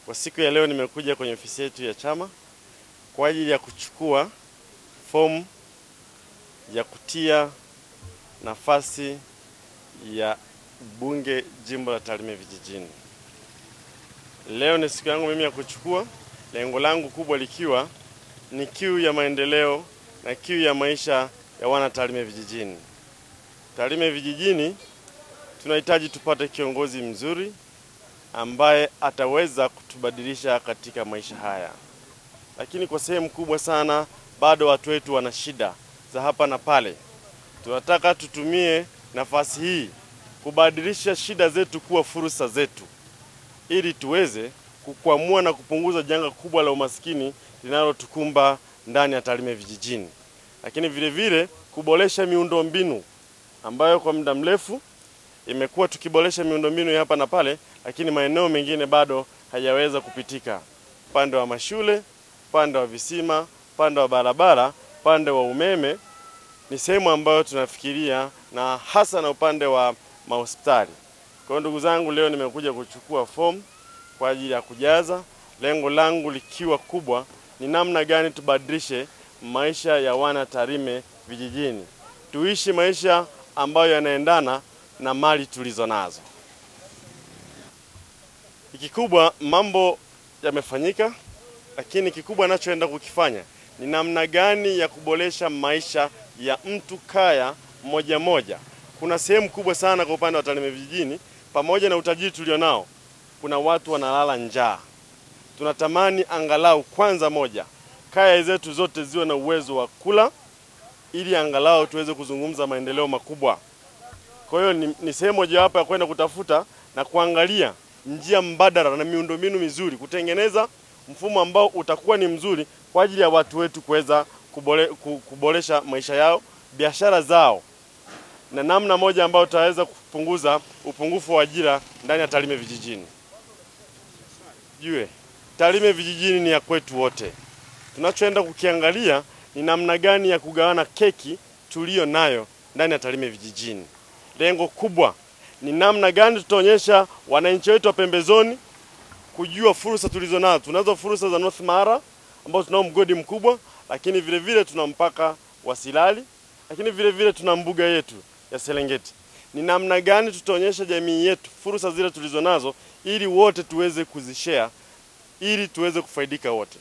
Kwa siku ya leo nimekuja kwenye ofisi yetu ya chama kwa ajili ya kuchukua fomu ya kutia nafasi ya bunge jimbo la Tarime vijijini. Leo ni siku yangu mimi ya kuchukua, lengo langu kubwa likiwa ni kiu ya maendeleo na kiu ya maisha ya wana Tarime vijijini. Tarime vijijini tunahitaji tupate kiongozi mzuri ambaye ataweza kutubadilisha katika maisha haya. Lakini kwa sehemu kubwa sana bado watu wetu wana shida za hapa na pale. Tunataka tutumie nafasi hii kubadilisha shida zetu kuwa fursa zetu, ili tuweze kukwamua na kupunguza janga kubwa la umaskini linalotukumba ndani ya Tarime vijijini. Lakini vile vile kuboresha miundombinu ambayo kwa muda mrefu imekuwa tukiboresha miundombinu hapa na pale, lakini maeneo mengine bado hayaweza kupitika. Upande wa mashule, upande wa visima, upande wa barabara, upande wa umeme ni sehemu ambayo tunafikiria, na hasa na upande wa mahospitali. Kwa hiyo ndugu zangu, leo nimekuja kuchukua fomu kwa ajili ya kujaza, lengo langu likiwa kubwa ni namna gani tubadilishe maisha ya wana Tarime vijijini. Tuishi maisha ambayo yanaendana na mali tulizo nazo. Kikubwa mambo yamefanyika, lakini kikubwa nachoenda kukifanya ni namna gani ya kuboresha maisha ya mtu kaya moja moja. Kuna sehemu kubwa sana kwa upande wa Tarime vijijini, pamoja na utajiri tulionao, kuna watu wanalala njaa. Tunatamani angalau kwanza moja, kaya zetu zote ziwe na uwezo wa kula, ili angalau tuweze kuzungumza maendeleo makubwa. Kwa hiyo ni sehemu moja hapa ya kwenda kutafuta na kuangalia njia mbadala na miundombinu mizuri, kutengeneza mfumo ambao utakuwa ni mzuri kwa ajili ya watu wetu kuweza kuboresha maisha yao, biashara zao, na namna moja ambayo tutaweza kupunguza upungufu wa ajira ndani ya Tarime vijijini. Jue, Tarime vijijini ni ya kwetu wote. Tunachoenda kukiangalia ni namna gani ya kugawana keki tulio nayo ndani ya Tarime vijijini. Lengo kubwa ni namna gani tutaonyesha wananchi wetu wa pembezoni kujua fursa tulizo nazo. Tunazo fursa za North Mara ambao tunao mgodi mkubwa, lakini vile vile tuna mpaka wa Silali, lakini vile vile tuna mbuga yetu ya Serengeti. Ni namna gani tutaonyesha jamii yetu fursa zile tulizo nazo, ili wote tuweze kuzishare, ili tuweze kufaidika wote.